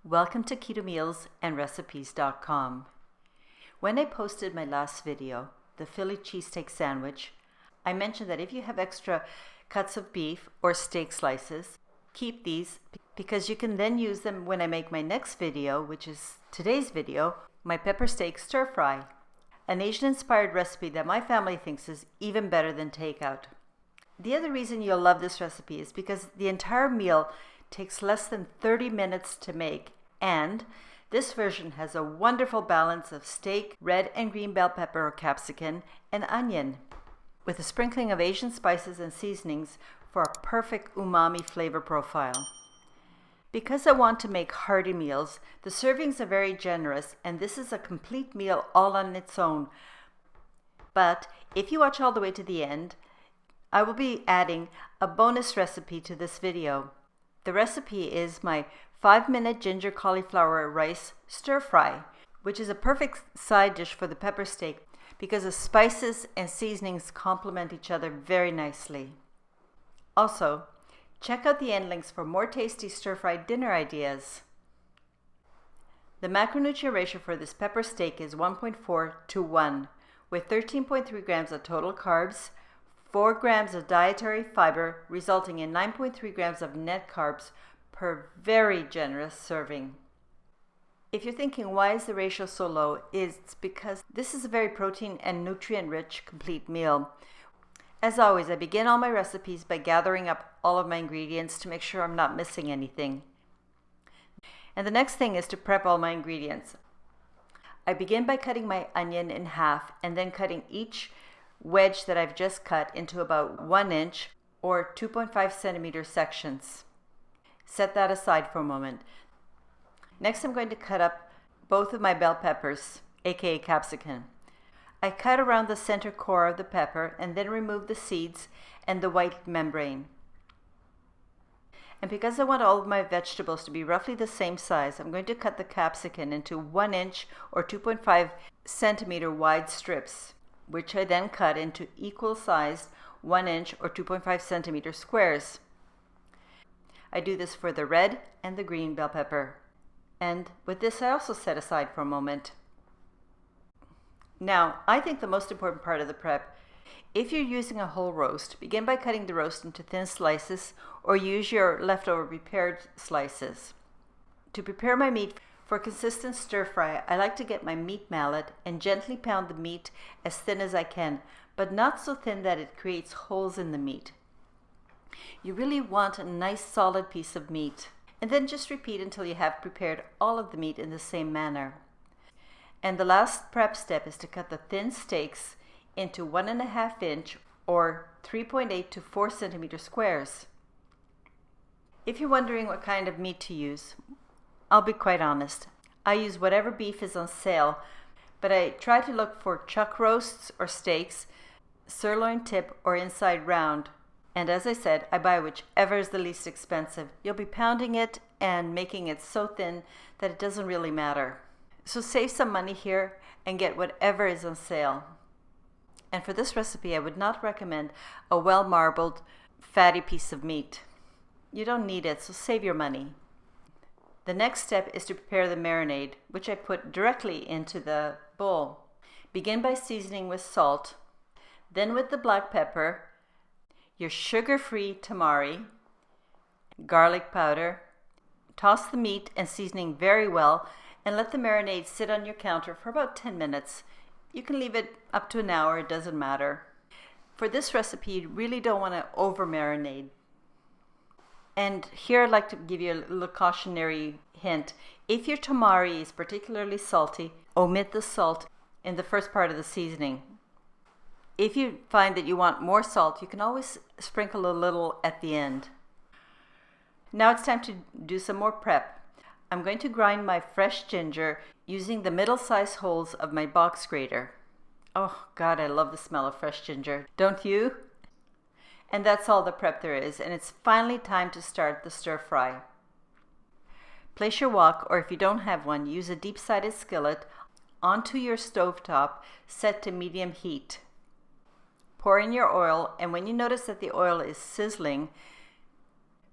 Welcome to Keto Meals and Recipes.com. When I posted my last video, the Philly cheesesteak sandwich, I mentioned that if you have extra cuts of beef or steak slices, keep these because you can then use them when I make my next video, which is today's video, my pepper steak stir fry, an Asian-inspired recipe that my family thinks is even better than takeout. The other reason you'll love this recipe is because the entire meal takes less than 30 minutes to make, and this version has a wonderful balance of steak, red and green bell pepper or capsicum, and onion, with a sprinkling of Asian spices and seasonings for a perfect umami flavor profile. Because I want to make hearty meals, the servings are very generous, and this is a complete meal all on its own. But if you watch all the way to the end, I will be adding a bonus recipe to this video. The recipe is my 5-minute ginger cauliflower rice stir fry, which is a perfect side dish for the pepper steak because the spices and seasonings complement each other very nicely. Also, check out the end links for more tasty stir-fry dinner ideas. The macronutrient ratio for this pepper steak is 1.4 to 1, with 13.3 grams of total carbs, 4 grams of dietary fiber, resulting in 9.3 grams of net carbs per very generous serving. If you're thinking why is the ratio so low, it's because this is a very protein and nutrient-rich complete meal. As always, I begin all my recipes by gathering up all of my ingredients to make sure I'm not missing anything. And the next thing is to prep all my ingredients. I begin by cutting my onion in half and then cutting each wedge that I've just cut into about 1 inch or 2.5 centimeter sections. Set that aside for a moment. Next, I'm going to cut up both of my bell peppers, aka capsicum. I cut around the center core of the pepper and then remove the seeds and the white membrane. And because I want all of my vegetables to be roughly the same size, I'm going to cut the capsicum into 1 inch or 2.5 centimeter wide strips, which I then cut into equal sized 1 inch or 2.5 centimeter squares. I do this for the red and the green bell pepper. And with this I also set aside for a moment. Now, I think the most important part of the prep, if you're using a whole roast, begin by cutting the roast into thin slices or use your leftover prepared slices. To prepare my meat for a consistent stir fry, I like to get my meat mallet and gently pound the meat as thin as I can, but not so thin that it creates holes in the meat. You really want a nice solid piece of meat, and then just repeat until you have prepared all of the meat in the same manner. And the last prep step is to cut the thin steaks into 1.5 inch or 3.8 to 4 centimeter squares. If you're wondering what kind of meat to use, I'll be quite honest. I use whatever beef is on sale, but I try to look for chuck roasts or steaks, sirloin tip or inside round. And as I said, I buy whichever is the least expensive. You'll be pounding it and making it so thin that it doesn't really matter. So save some money here and get whatever is on sale. And for this recipe, I would not recommend a well-marbled, fatty piece of meat. You don't need it, so save your money. The next step is to prepare the marinade, which I put directly into the bowl. Begin by seasoning with salt, then with the black pepper, your sugar-free tamari, garlic powder. Toss the meat and seasoning very well and let the marinade sit on your counter for about 10 minutes. You can leave it up to an hour, it doesn't matter. For this recipe, you really don't want to over-marinate. And here I'd like to give you a little cautionary hint. If your tamari is particularly salty, omit the salt in the first part of the seasoning. If you find that you want more salt, you can always sprinkle a little at the end. Now it's time to do some more prep. I'm going to grind my fresh ginger using the middle-sized holes of my box grater. Oh God, I love the smell of fresh ginger. Don't you? And that's all the prep there is, and it's finally time to start the stir fry. Place your wok, or if you don't have one, use a deep-sided skillet onto your stovetop set to medium heat. Pour in your oil, and when you notice that the oil is sizzling,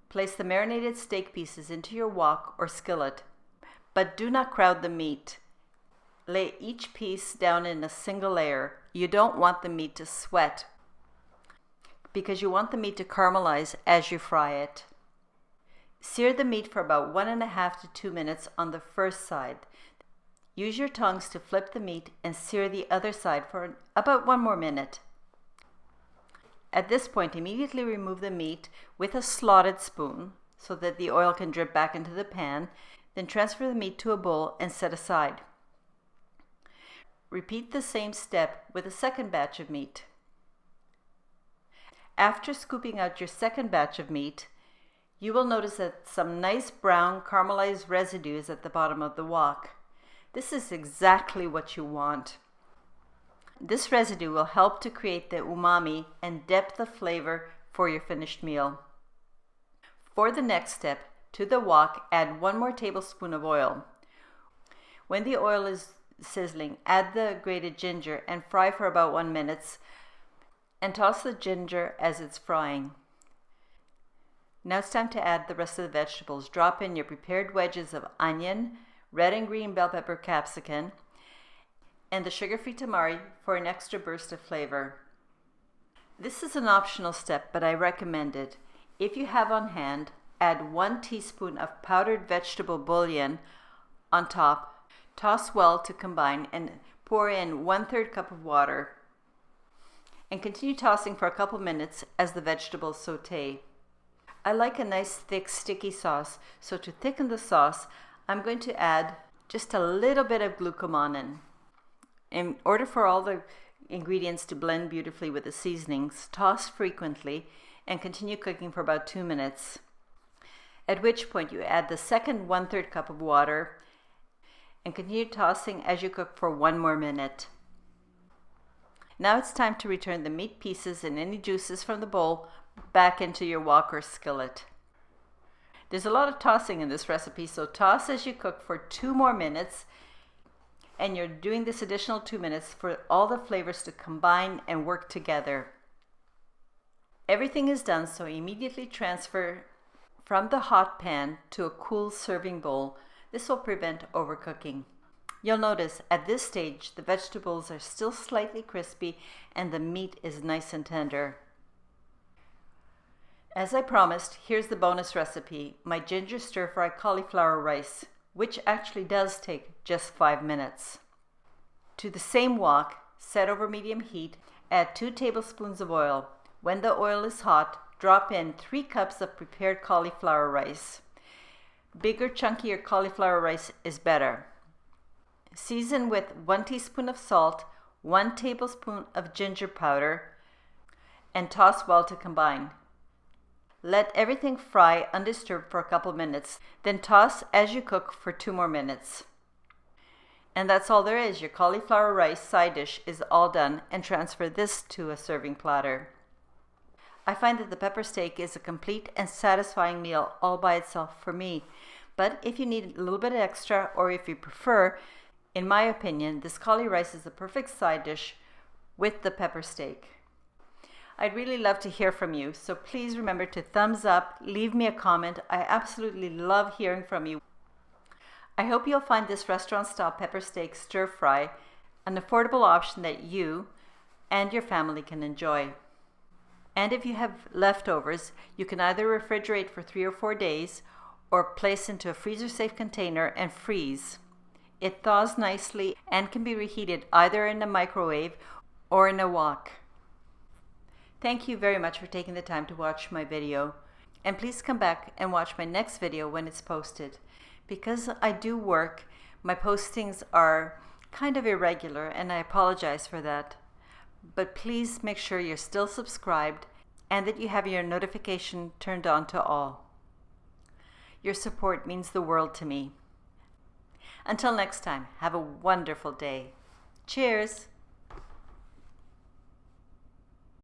place the marinated steak pieces into your wok or skillet. but do not crowd the meat. Lay each piece down in a single layer. You don't want the meat to sweat because you want the meat to caramelize as you fry it. Sear the meat for about 1.5 to 2 minutes on the first side. Use your tongs to flip the meat and sear the other side for about 1 more minute. At this point, immediately remove the meat with a slotted spoon so that the oil can drip back into the pan. Then transfer the meat to a bowl and set aside. Repeat the same step with a second batch of meat. After scooping out your second batch of meat, you will notice that some nice brown caramelized residue is at the bottom of the wok. This is exactly what you want. This residue will help to create the umami and depth of flavor for your finished meal. For the next step, to the wok, add 1 more tablespoon of oil. When the oil is sizzling, add the grated ginger and fry for about 1 minute and toss the ginger as it's frying. Now it's time to add the rest of the vegetables. Drop in your prepared wedges of onion, red and green bell pepper capsicum, and the sugar-free tamari for an extra burst of flavor. This is an optional step, but I recommend it. If you have on hand, add 1 teaspoon of powdered vegetable bouillon on top. Toss well to combine and pour in 1/3 cup of water. And continue tossing for a couple minutes as the vegetables saute. I like a nice thick sticky sauce, so to thicken the sauce, I'm going to add just a little bit of glucomannan. In order for all the ingredients to blend beautifully with the seasonings, toss frequently and continue cooking for about 2 minutes. At which point you add the second 1/3 cup of water and continue tossing as you cook for 1 more minute. Now it's time to return the meat pieces and any juices from the bowl back into your wok or skillet. There's a lot of tossing in this recipe, so toss as you cook for 2 more minutes, and you're doing this additional 2 minutes for all the flavors to combine and work together. Everything is done, so immediately transfer from the hot pan to a cool serving bowl. This will prevent overcooking. You'll notice at this stage the vegetables are still slightly crispy and the meat is nice and tender. As I promised, here's the bonus recipe, my ginger stir-fry cauliflower rice, which actually does take just 5 minutes. To the same wok, set over medium heat, add 2 tablespoons of oil. When the oil is hot, drop in 3 cups of prepared cauliflower rice. Bigger, chunkier cauliflower rice is better. Season with 1 teaspoon of salt, 1 tablespoon of ginger powder, and toss well to combine. Let everything fry undisturbed for a couple minutes, then toss as you cook for 2 more minutes. And that's all there is. Your cauliflower rice side dish is all done, and transfer this to a serving platter. I find that the pepper steak is a complete and satisfying meal all by itself for me. But if you need a little bit extra, or if you prefer, in my opinion, this cauli rice is the perfect side dish with the pepper steak. I'd really love to hear from you, so please remember to thumbs up, leave me a comment. I absolutely love hearing from you. I hope you'll find this restaurant-style pepper steak stir fry an affordable option that you and your family can enjoy. And if you have leftovers, you can either refrigerate for 3 or 4 days or place into a freezer-safe container and freeze. It thaws nicely and can be reheated either in a microwave or in a wok. Thank you very much for taking the time to watch my video, and please come back and watch my next video when it's posted. Because I do work, my postings are kind of irregular and I apologize for that. But please make sure you're still subscribed and that you have your notification turned on to all. Your support means the world to me. Until next time, have a wonderful day. Cheers!